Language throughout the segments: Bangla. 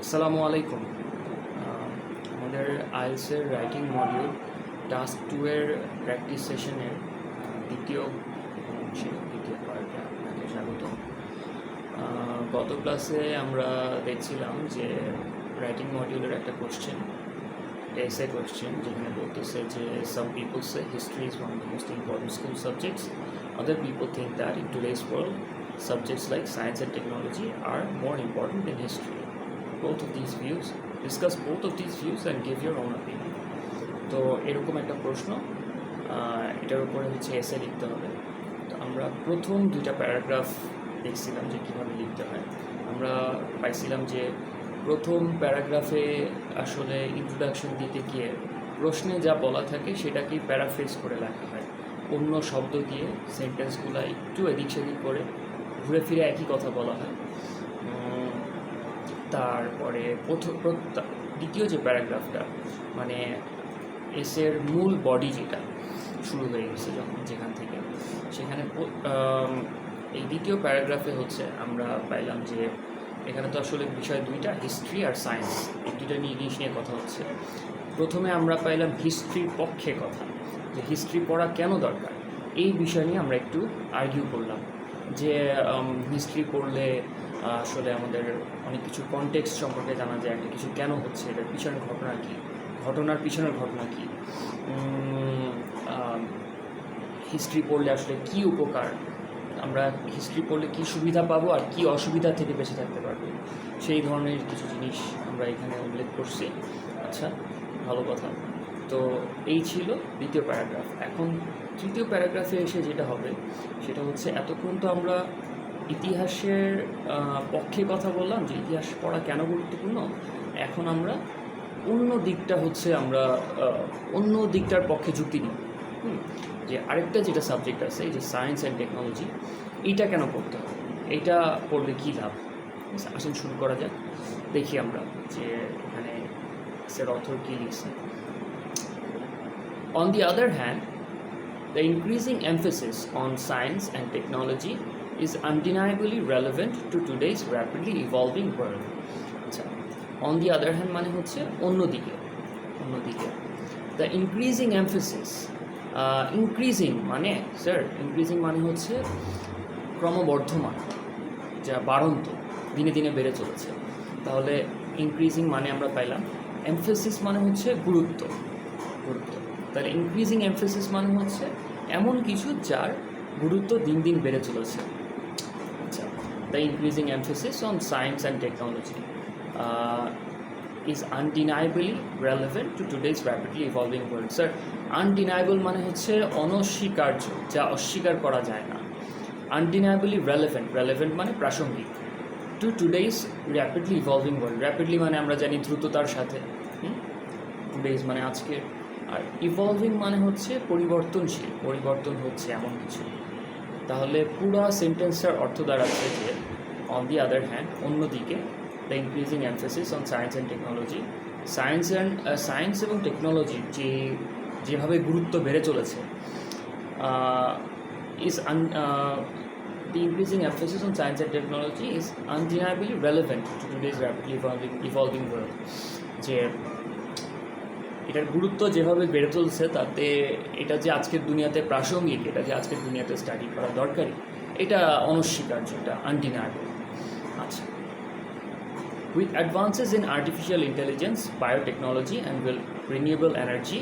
আসসালামু আলাইকুম। আমাদের আইএলসের রাইটিং মডিউল টাস্ক 2 এর প্র্যাকটিস সেশনের দ্বিতীয় অংশে দ্বিতীয় পার্টে আপনাকে স্বাগত। গত ক্লাসে আমরা দেখছিলাম যে রাইটিং মডিউলের একটা কোশ্চেন, এসে কোশ্চেন, যেখানে বলতেছে যে some people say history is one of the most important school subjects, other people think that in today's world subjects like science and technology are more important than history. Both of these views, discuss both of these views and give your own opinion. তো এরকম একটা প্রশ্ন, এটার উপরে এসে লিখতে হবে। তো আমরা প্রথম দুইটা প্যারাগ্রাফ দেখছিলাম যে কীভাবে লিখতে হয়। আমরা পাইছিলাম যে প্রথম প্যারাগ্রাফে আসলে ইন্ট্রোডাকশন দিতে গিয়ে প্রশ্নে যা বলা থাকে সেটাকেই প্যারাফ্রেজ করে লেখা হয়, অন্য শব্দ দিয়ে সেন্টেন্সগুলো একটু এদিক সেদিক করে ঘুরে ফিরে একই কথা বলা হয়। তারপরে দ্বিতীয় যে প্যারাগ্রাফটা, মানে এসের মূল বডি যেটা শুরু হয়ে গেছে যেখান থেকে, সেখানে এই দ্বিতীয় প্যারাগ্রাফে আমরা পাইলাম যে এখানে তো আসলে বিষয় দুইটা, হিস্ট্রি আর সায়েন্স, এই দুইটা জিনিস নিয়ে কথা হচ্ছে। প্রথমে আমরা পাইলাম হিস্ট্রির পক্ষে কথা, যে হিস্ট্রি পড়া কেন দরকার, এই বিষয় নিয়ে আমরা একটু আর্গিউ করলাম যে হিস্ট্রি পড়লে আসলে আমাদের অনেক কিছু কনটেক্সট সম্পর্কে জানা যায়, একটা কিছু কেন হচ্ছে, এটার পিছনের ঘটনা কী, ঘটনার পিছনের ঘটনা কী, হিস্ট্রি পড়লে আসলে কী উপকার, আমরা হিস্ট্রি পড়লে কী সুবিধা পাবো আর কী অসুবিধা থেকে বেঁচে থাকতে পারবো, সেই ধরনের কিছু জিনিস আমরা এখানে উল্লেখ করছি। আচ্ছা, ভালো কথা। তো এই ছিল দ্বিতীয় প্যারাগ্রাফ। এখন তৃতীয় প্যারাগ্রাফে এসে যেটা হবে সেটা হচ্ছে, এতক্ষণ তো আমরা ইতিহাসের পক্ষে কথা বললাম যে ইতিহাস পড়া কেন গুরুত্বপূর্ণ। এখন আমরা অন্য দিকটা আমরা অন্য দিকটার পক্ষে যুক্তি দিই, যে আরেকটা যেটা সাবজেক্ট আছে, এই যে সায়েন্স অ্যান্ড টেকনোলজি, এইটা কেন পড়তে হবে, এইটা পড়লে কী লাভ। আসুন শুরু করা যাক। দেখি আমরা যে এখানে এর অথর কী লিখছে। On the other hand, the increasing emphasis on science and technology is undeniably relevant to today's rapidly evolving world. On the other hand মানে হচ্ছে অন্যদিকে। The increasing emphasis, increasing মানে স্যার, increasing মানে হচ্ছে ক্রমবর্ধমান, যা বাড়ন্ত, দিনে দিনে বেড়ে চলেছে। তাহলে ইনক্রিজিং মানে আমরা পাইলাম, এমফেসিস মানে হচ্ছে গুরুত্ব। তাহলে ইনক্রিজিং এমফেসিস মানে হচ্ছে এমন কিছু যার গুরুত্ব দিন দিন বেড়ে চলেছে। আচ্ছা, the increasing emphasis on science and technology is undeniably relevant to today's rapidly evolving world. Sir, undeniable মানে হচ্ছে অনস্বীকার্য, যা অস্বীকার করা যায় না। আনডিনাইবলি রেলেভেন্ট মানে প্রাসঙ্গিক, two today's rapidly evolving world. Rapidly মানে আমরা জানি দ্রুততার সাথে, টুডেজ মানে আজকে, আর ইভলভিং মানে হচ্ছে পরিবর্তনশীল, পরিবর্তন হচ্ছে এমন কিছু। তাহলে পুরো সেন্টেন্সটার অর্থ দাঁড়াচ্ছে যে অন দি আদার হ্যান্ড, অন্যদিকে, the increasing emphasis on science and technology, science এবং টেকনোলজি যেভাবে গুরুত্ব বেড়ে চলেছে, the increasing emphasis on science and technology is undeniably relevant to today's rapidly evolving world. যে এটার গুরুত্ব যেভাবে বেড়ে চলছে, তাতে এটা যে আজকের দুনিয়াতে প্রাসঙ্গিক, এটা যে আজকের দুনিয়াতে স্টাডি করা দরকারি, এটা অনস্বীকার্য, এটা আনডিনায়েবল। আচ্ছা, with advances in artificial intelligence, biotechnology and renewable energy,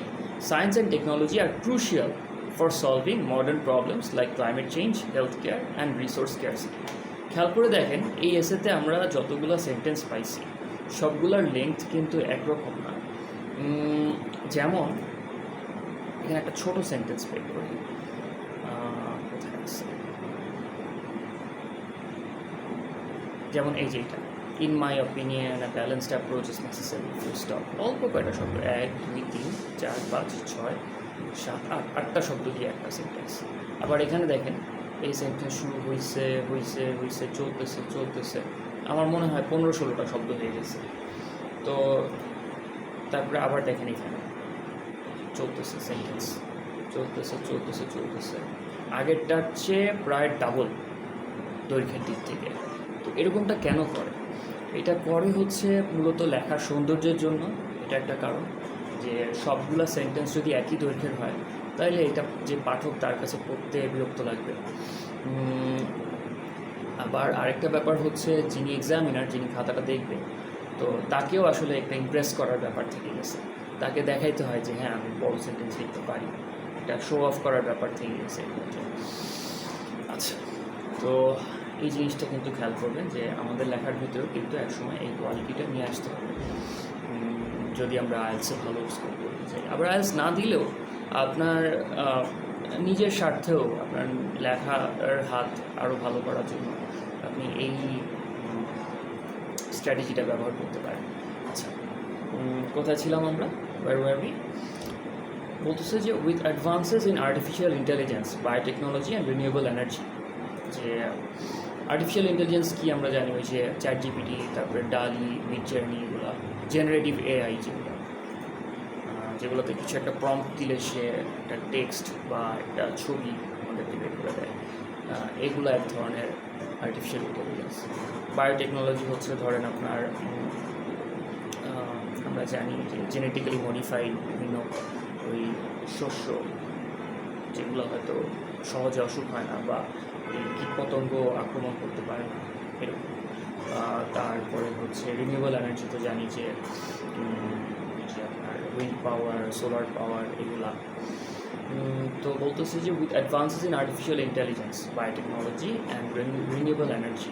science and technology are crucial for solving modern problems like climate change, healthcare and resource scarcity. খেয়াল করে দেখেন, এই এসেতে আমরা যতগুলো সেন্টেন্স পাইছি সবগুলোর লেংথ কিন্তু একরকম না। যেমন এখানে একটা ছোট সেন্টেন্স বের করি, যেমন এই যে এটা, in my opinion a balanced approach is necessary, full stop. অল্প কয়টা শব্দ, 1 2 3 4 5 6 7 8 8টা শব্দ দিয়ে একটা সেন্টেন্স। আবার এখানে দেখেন, এই সেন্টেন্স শুরু হয়েছে চলতেছে, আমার মনে হয় 15-16টা শব্দ হয়ে গেছে। তো তারপরে আবার দেখেন এখানে চলতেছে সেন্টেন্স, চলতেছে, আগেরটার চেয়ে প্রায় ডাবল দৈর্ঘ্যের দিক থেকে। তো এরকমটা কেন করে? এটা করে হচ্ছে মূলত লেখার সৌন্দর্যের জন্য। এটা একটা কারণ যে সবগুলা সেন্টেন্স যদি একই দৈর্ঘ্যের হয় তাহলে এটা যে পাঠক তার কাছে পড়তে বিরক্ত লাগবে। আবার আরেকটা ব্যাপার হচ্ছে যিনি এক্সামিনার, যিনি খাতাটা দেখবে, তো তাকেও আসলে একটা ইমপ্রেস করার ব্যাপার থেকে গেছে। তাকে দেখাইতে হয় যে হ্যাঁ আমি বড় সেন্টেন্স লিখতে পারি, এটা শো অফ করার ব্যাপার থেকে গেছে। আচ্ছা, তো এই জিনিসটা কিন্তু খেয়াল করবেন যে আমাদের লেখার ভিতরেও কিন্তু একসময় এই কোয়ালিটিটা নিয়ে আসতে হবে যদি আমরা আইএলসে ভালো স্কোর করতে চাই। আবার আইএলস না দিলেও আপনার নিজের স্বার্থেও আপনার লেখার হাত আরও ভালো করার জন্য আপনি এই স্ট্র্যাটেজিটা ব্যবহার করতে পারেন। আচ্ছা, কোথায় ছিলাম আমরা? ওয়ার বলতেছে যে with advances in artificial intelligence, biotechnology and renewable energy. যে আর্টিফিশিয়াল ইন্টেলিজেন্স কি আমরা জানি, ওই যে চ্যাট জিপিটি, তারপরে ডালি, মিডজার্নি, এগুলো জেনারেটিভ এআই, যেগুলোতে কিছু একটা প্রম্পট দিলে সে একটা টেক্সট বা একটা ছবি আমাদেরকে বের করে দেয়, এগুলো এক ধরনের আর্টিফিশিয়াল ইন্টেলিজেন্স। বায়োটেকনোলজি হচ্ছে ধরেন আপনার আমরা জানি যে জেনেটিক্যালি মডিফাইড বিভিন্ন ওই শস্য যেগুলো হয়তো সহজে অসুখ হয় না বা এই কীটপতঙ্গ আক্রমণ করতে পারে না, এরকম। তারপরে হচ্ছে রিনিউয়েবল এনার্জি, তো জানি যে আপনার উইন্ড পাওয়ার, সোলার পাওয়ার, এগুলা। তো বলতেছে যে with advances in artificial intelligence, biotechnology and renewable energy,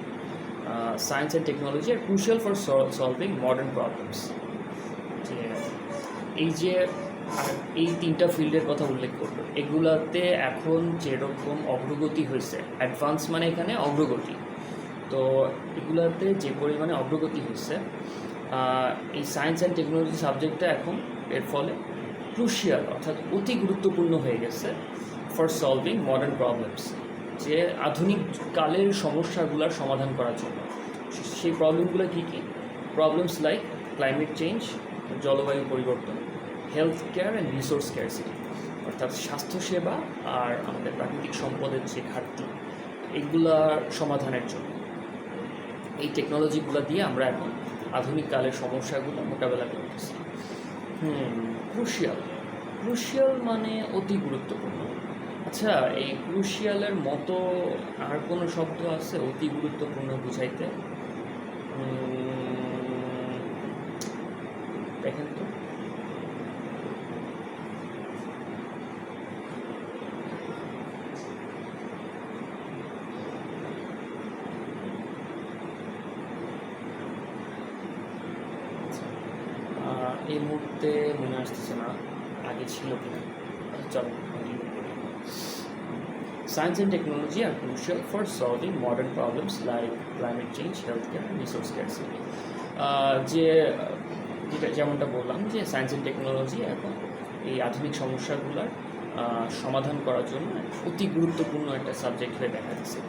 science and technology are crucial for solving modern problems. যে এই যে এই তিনটা ফিল্ডের কথা উল্লেখ করলো, এগুলাতে এখন যেরকম অগ্রগতি হয়েছে, অ্যাডভান্স মানে এখানে অগ্রগতি, তো এগুলাতে যে পরিমাণে অগ্রগতি হয়েছে, এই সায়েন্স অ্যান্ড টেকনোলজি সাবজেক্টটা এখন এর ফলে ক্রুশিয়াল অর্থাৎ অতি গুরুত্বপূর্ণ হয়ে গেছে ফর সলভিং মডার্ন প্রবলেমস, যে আধুনিক কালের সমস্যাগুলোর সমাধান করার জন্য। সেই প্রবলেমগুলো কী কী? প্রবলেমস লাইক ক্লাইমেট চেঞ্জ, জলবায়ু পরিবর্তন, health care and resource scarcity, অর্থাৎ স্বাস্থ্যসেবা আর আমাদের প্রাকৃতিক সম্পদের যে ঘাটতি, এইগুলার সমাধানের জন্য এই টেকনোলজিগুলো দিয়ে আমরা এখন আধুনিক কালের সমস্যাগুলো মোকাবেলা করতেছি। ক্রুশিয়াল মানে অতি গুরুত্বপূর্ণ। আচ্ছা, এই ক্রুশিয়ালের মতো আর কোনো শব্দ আছে অতি গুরুত্বপূর্ণ বুঝাইতে? দেখেন তো। এই মুহূর্তে মনে আসতেছে না, আগে ছিল কিনা। চলো কন্টিনিউ করি। Science and technology are crucial for solving modern problems like climate change, health care, resource scarcity. যে যেটা যেমনটা বললাম যে সায়েন্স অ্যান্ড টেকনোলজি এখন এই আধুনিক সমস্যাগুলোর সমাধান করার জন্য অতি গুরুত্বপূর্ণ একটা সাবজেক্ট হয়ে দেখা যাচ্ছে।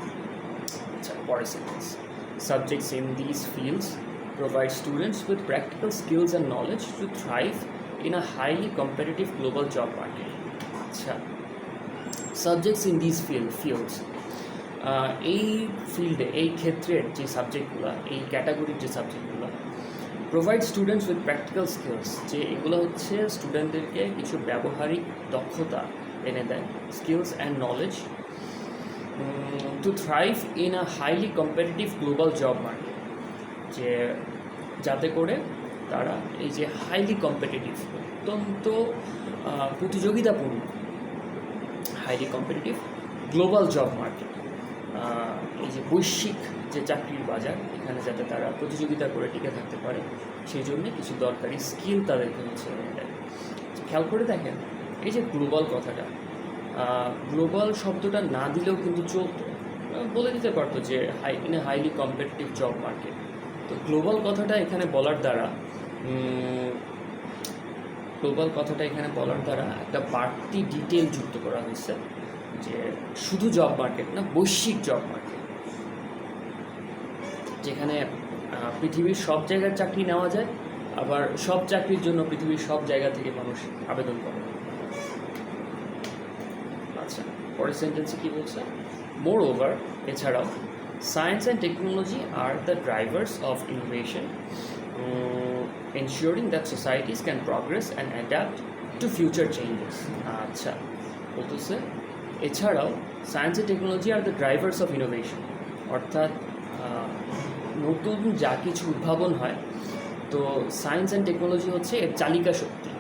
আচ্ছা, পরের sentence, subjects in this fields provide students with practical skills and knowledge to thrive in a highly competitive global job market. আচ্ছা, সাবজেক্টস ইন দিস ফিল্ডস, এই ফিল্ডে, এই ক্ষেত্রের যে সাবজেক্টগুলো, এই ক্যাটাগরির যে সাবজেক্টগুলো, provide students with practical skills, যে এগুলো হচ্ছে স্টুডেন্টদেরকে কিছু ব্যবহারিক দক্ষতা এনে দেয়, skills and knowledge, to thrive in a highly competitive global job market, যে যাতে করে তারা এই যে হাইলি কম্পিটিটিভ, অত্যন্ত প্রতিযোগিতাপূর্ণ, highly competitive global job market, এই যে বৈশ্বিক যে চাকরির বাজার, এখানে যাতে তারা প্রতিযোগিতা করে টিকে থাকতে পারে, সেই জন্যে কিছু দরকারি স্কিল তাদেরকে হচ্ছে দেয়। খেয়াল করে দেখেন, এই যে গ্লোবাল কথাটা, গ্লোবাল শব্দটা না দিলেও কিন্তু চলতো, বলে দিতে পারতো যে in a highly competitive job market. তো গ্লোবাল কথাটা এখানে বলার দ্বারা একটা বাড়তি ডিটেল যুক্ত করা হয়েছে, যে শুধু জব মার্কেট না, বৈশ্বিক জব মার্কেট, যেখানে পৃথিবীর সব জায়গার চাকরি নেওয়া যায়, আবার সব চাকরির জন্য পৃথিবীর সব জায়গা থেকে মানুষ আবেদন করে। আচ্ছা, পরের সেন্টেন্সে কী বলছে? মোর ওভার, এছাড়াও Science and technology are the drivers of innovation, ensuring that societies can progress and adapt to future changes. আচ্ছা, বলতেছে এছাড়াও science and technology are the drivers of innovation, অর্থাৎ নতুন যা কিছু উদ্ভাবন হয় তো সায়েন্স অ্যান্ড টেকনোলজি হচ্ছে এর চালিকা শক্তি।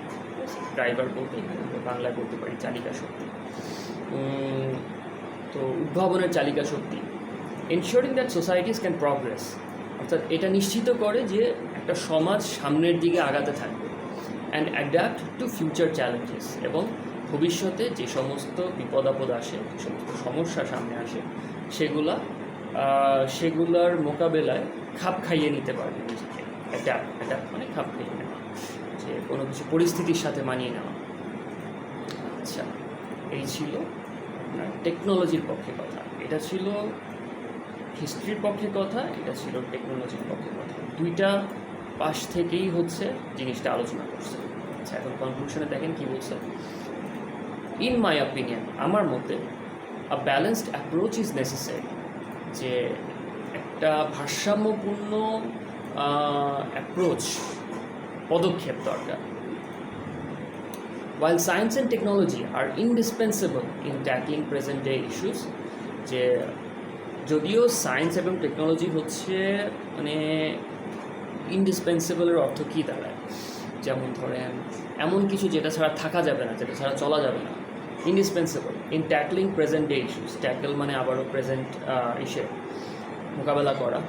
ড্রাইভার বলতে এখানে আমরা বাংলায় বলতে পারি চালিকা শক্তি। তো উদ্ভাবনের চালিকা শক্তি, ensuring that societies can progress, অর্থাৎ এটা নিশ্চিত করে যে একটা সমাজ সামনের দিকে আগাতে থাকবে, and adapt two future challenges, এবং ভবিষ্যতে যে সমস্ত বিপদ আপদ আসে, যে সমস্ত সমস্যা সামনে আসে সেগুলার মোকাবেলায় খাপ খাইয়ে নিতে পারবে নিজেকে। অ্যাডাপ্ট মানে খাপ খাইয়ে নেওয়া, যে কোনো কিছু পরিস্থিতির সাথে মানিয়ে নেওয়া। আচ্ছা, এই ছিল আপনার টেকনোলজির পক্ষে কথা। এটা ছিল হিস্ট্রির পক্ষে কথা, এটা ছিল টেকনোলজির পক্ষে কথা। দুইটা পাশ থেকেই হচ্ছে জিনিসটা আলোচনা করছে। আচ্ছা, এখন কনক্লুশনে দেখেন কি বলছে। ইন মাই অপিনিয়ন, আমার মতে, আ ব্যালেন্সড অ্যাপ্রোচ ইজ নেসেসারি, যে একটা ভারসাম্যপূর্ণ অ্যাপ্রোচ পদক্ষেপ দরকার। While science and technology are indispensable in tackling present day issues, যে যদিও সায়েন্স এবং টেকনোলজি হচ্ছে মানে ইন্ডিসপেন্সেবলের অর্থ কী দাঁড়ায়, যেমন ধরেন এমন কিছু যেটা ছাড়া থাকা যাবে না, যেটা ছাড়া চলা যাবে না, indispensable in tackling present day issues. Tackle মানে আবারও প্রেজেন্ট ইস্যু মোকাবেলা করা।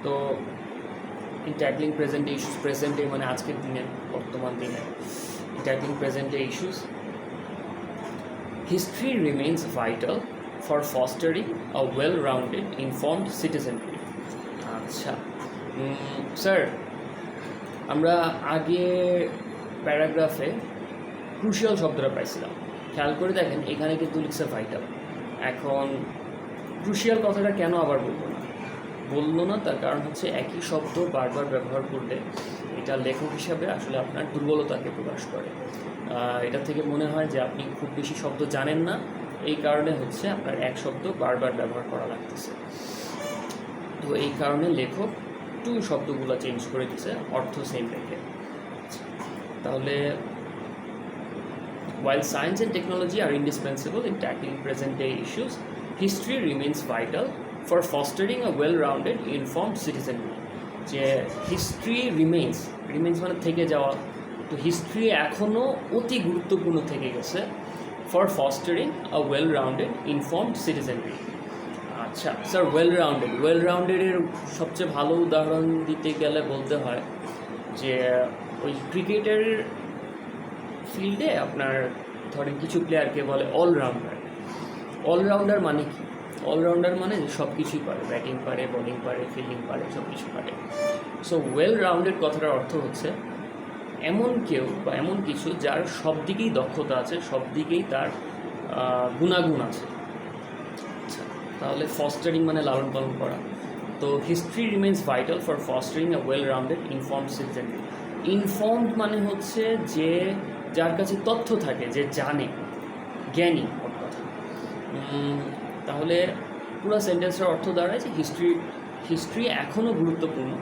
তো in tackling present day issues, present day মানে আজকের দিনে, বর্তমান দিনে। In tackling present day issues, history remains vital for fostering a well rounded informed citizenry. আচ্ছা স্যার, আমরা আগে প্যারাগ্রাফে ক্রুশিয়াল শব্দটা পাইছিলাম, খেয়াল করে দেখেন এখানে কিন্তু লিখছে ভাইটাল। এখন ক্রুশিয়াল কথাটা কেন আবার বললো না, তার কারণ হচ্ছে একই শব্দ বারবার ব্যবহার করলে এটা লেখক হিসাবে আসলে আপনার দুর্বলতাকে প্রকাশ করে। এটা থেকে মনে হয় যে আপনি খুব বেশি শব্দ জানেন না, এই কারণে হচ্ছে আপনার এক শব্দ বারবার ব্যবহার করা লাগতেছে। তো এই কারণে লেখক একটু শব্দগুলো চেঞ্জ করে দিছে, অর্থ সেম রেখে। তাহলে while science and technology are indispensable in tackling present day issues, history remains vital for fostering a well-rounded, informed citizenry. যে হিস্ট্রি রিমেইন্স মানে থেকে যাওয়া, তো হিস্ট্রি এখনও অতি গুরুত্বপূর্ণ থেকে গেছে for fostering a well rounded informed citizenry. আচ্ছা স্যার, ওয়েল রাউন্ডেডের সবচেয়ে ভালো উদাহরণ দিতে গেলে বলতে হয় যে ওই ক্রিকেটের ফিল্ডে আপনার ধরেন কিছু প্লেয়ারকে বলে অলরাউন্ডার মানে কি? অলরাউন্ডার মানে যে সব কিছুই পারে, ব্যাটিং পারে, বোলিং পারে, ফিল্ডিং পারে, সব কিছু পারে। সো ওয়েল রাউন্ডেড কথাটার অর্থ হচ্ছে এমন কেউ বা এমন কিছু যার সব দিকেই দক্ষতা আছে, সব দিকেই তার গুণাগুণ আছে। আচ্ছা, তাহলে ফস্টারিং মানে লালন পালন করা। তো history remains vital for fostering a well rounded informed citizenry. Informed মানে হচ্ছে যে যার কাছে তথ্য থাকে, যে জানে, জ্ঞানী ওর কথা। তাহলে পুরো সেন্টেন্সের অর্থ দাঁড়ায় যে হিস্ট্রি এখনও গুরুত্বপূর্ণ,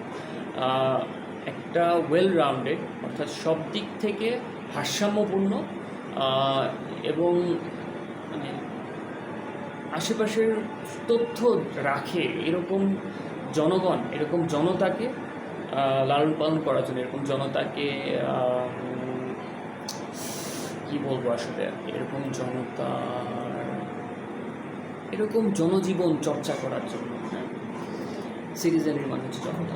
একটা ওয়েল রাউন্ডেড অর্থাৎ সব দিক থেকে ভারসাম্যপূর্ণ এবং মানে আশেপাশের তথ্য রাখে এরকম জনগণ, এরকম জনতাকে লালন পালন করার জন্য, এরকম জনতাকে কী বলবো আসলে, এরকম জনজীবন চর্চা করার জন্য। হ্যাঁ, সিটিজেনের মানে হচ্ছে জনতা।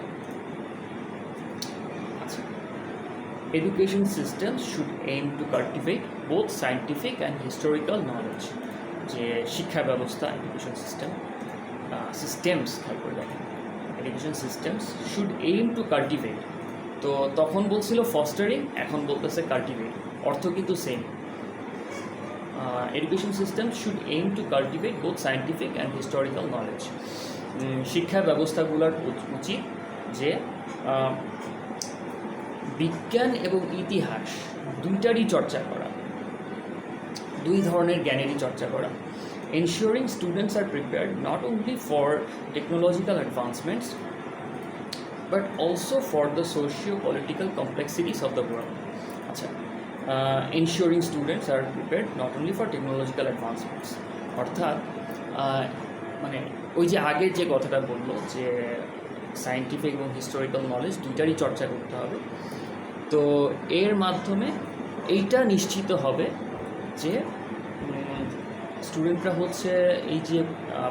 আচ্ছা, education system should aim to cultivate both scientific and historical knowledge. যে শিক্ষা ব্যবস্থা, এডুকেশন সিস্টেমস খেয়াল করে দেখেন, education systems should aim to cultivate. তো তখন বলছিল ফস্টারিং, এখন বলতেছে কাল্টিভেট, অর্থ কিন্তু same. Education system should aim to cultivate both scientific and historical knowledge. শিক্ষা ব্যবস্থাগুলোর উচিত যে বিজ্ঞান এবং ইতিহাস দুইটারই চর্চা করা, দুই ধরনের জ্ঞানেরই চর্চা করা। ensuring students are prepared not only for technological advancements but also for the socio-political complexities of the world. আচ্ছা, ensuring students are prepared not only for technological advancements, অর্থাৎ মানে ওই যে আগের যে কথাটা বললো যে সায়েন্টিফিক এবং হিস্টোরিক্যাল নলেজ দুইটারই চর্চা করতে হবে। তো এর মাধ্যমে এইটা নিশ্চিত হবে যে স্টুডেন্টরা হচ্ছে এই যে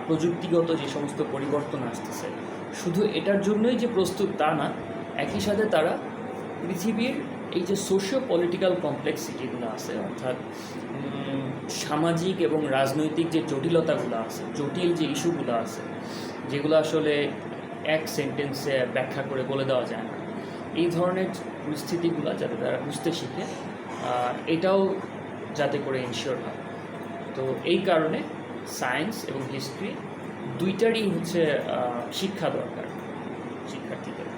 প্রযুক্তিগত যে সমস্ত পরিবর্তন আসতেছে শুধু এটার জন্যই যে প্রস্তুত তা না, একই সাথে তারা পৃথিবীর এই যে সোশিও পলিটিক্যাল কমপ্লেক্সিটিগুলো আছে, অর্থাৎ সামাজিক এবং রাজনৈতিক যে জটিলতাগুলো আছে, জটিল যে ইস্যুগুলো আছে যেগুলো আসলে এক সেন্টেন্সে ব্যাখ্যা করে বলে দেওয়া যায় না, এই ধরনের পরিস্থিতিগুলো যাতে তারা বুঝতে শিখে, এটাও যাতে করে এনশিওর হয়। তো এই কারণে সায়েন্স এবং হিস্ট্রি দুইটারই হচ্ছে শিক্ষা দরকার শিক্ষার্থীদের।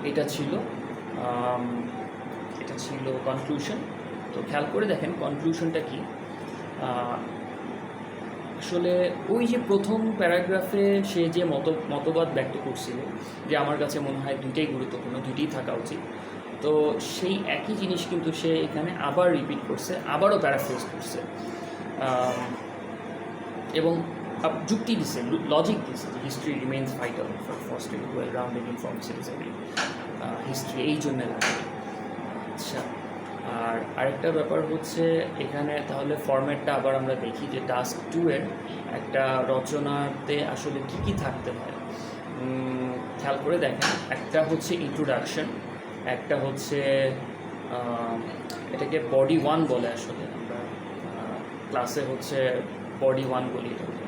এটা ছিল কনক্লুশন। তো খেয়াল করে দেখেন কনক্লুশনটা কি। আসলে ওই যে প্রথম প্যারাগ্রাফে সে যে মতবাদ ব্যক্ত করছিল যে আমার কাছে মনে হয় দুইটাই গুরুত্বপূর্ণ, দুইটাই থাকা উচিত, তো সেই একই জিনিস কিন্তু সে এখানে আবার রিপিট করছে, আবারও প্যারাফ্রেজ করছে এবং যুক্তি দিচ্ছে, লজিক দিচ্ছে যে history remains vital for fostering well rounded informed citizenry. History এই জন্য লাগে। আচ্ছা, আর আরেকটা ব্যাপার হচ্ছে এখানে তাহলে ফরম্যাটটা আবার আমরা দেখি যে টাস্ক 2 এর একটা রচনাতে আসলে কী কী থাকতে হয়। খেয়াল করে দেখেন, একটা হচ্ছে ইন্ট্রোডাকশন, একটা হচ্ছে এটাকে বডি 1 বলে, আসলে আমরা ক্লাসে হচ্ছে বডি 1 বলি এটাকে,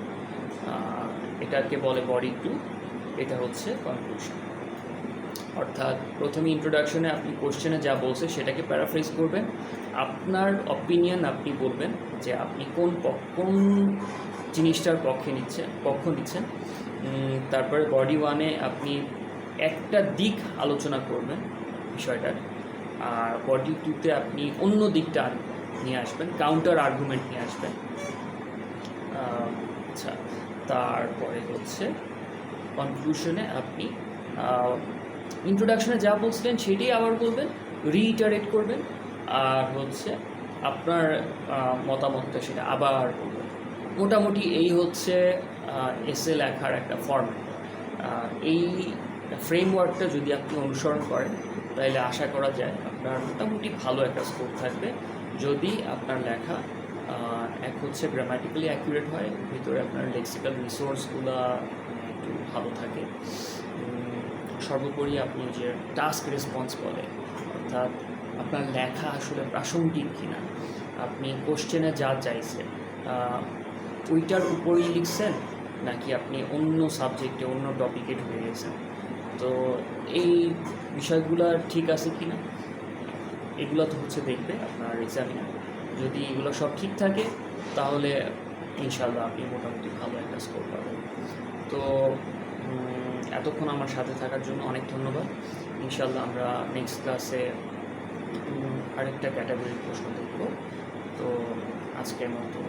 এটাকে বলে বডি 2, এটা হচ্ছে কনক্লুশন। অর্থাৎ প্রথমে ইন্ট্রোডাকশনে আপনি কোশ্চেনে যা বলছে সেটাকে প্যারাফ্রেজ করবেন, আপনার অপিনিয়ন আপনি বলবেন যে আপনি কোন জিনিসটার পক্ষ নিচ্ছেন। তারপরে বডি 1-এ আপনি একটা দিক আলোচনা করবেন বিষয়টার, আর বডি 2-তে আপনি অন্য দিকটা নিয়ে আসবেন, কাউন্টার আর্গুমেন্ট নিয়ে আসবেন। আচ্ছা, তারপরে হচ্ছে কনক্লুশনে আপনি ইন্ট্রোডাকশনে যা বলছিলেন সেটাই আবার বলবেন, রিইটারেট করবেন, আর হচ্ছে আপনার মতামতটা সেটা আবার বলবেন। মোটামুটি এই হচ্ছে এসে লেখার একটা ফর্ম্যাট। এই ফ্রেমওয়ার্কটা যদি আপনি অনুসরণ করেন তাহলে আশা করা যায় আপনার মোটামুটি ভালো একটা স্কোর থাকবে, যদি আপনার লেখা এক হচ্ছে গ্রামাটিক্যালি অ্যাকুরেট হয়, ভিতরে আপনার লেক্সিক্যাল রিসোর্সগুলো একটু ভালো থাকে, সর্বোপরি আপনি যে টাস্ক রেসপন্স বলে, অর্থাৎ আপনার লেখা আসলে প্রাসঙ্গিক কিনা, আপনি কোশ্চেনে যা চাইছেন ওইটার উপরেই লিখছেন নাকি আপনি অন্য সাবজেক্টে অন্য টপিকে ঢুকে গেছেন, তো এই বিষয়গুলো ঠিক আছে কি না এগুলো তো হচ্ছে দেখবে আপনার এক্সামিনার। যদি এগুলো সব ঠিক থাকে তাহলে ইনশাল্লাহ আপনি মোটামুটি ভালো একটা স্কোর পাবেন। তো এতক্ষণ আমার সাথে থাকার জন্য অনেক ধন্যবাদ। ইনশাল্লাহ আমরা নেক্সট ক্লাসে আরেকটা ক্যাটাগরির প্রশ্ন দেখব। তো আজকের মতো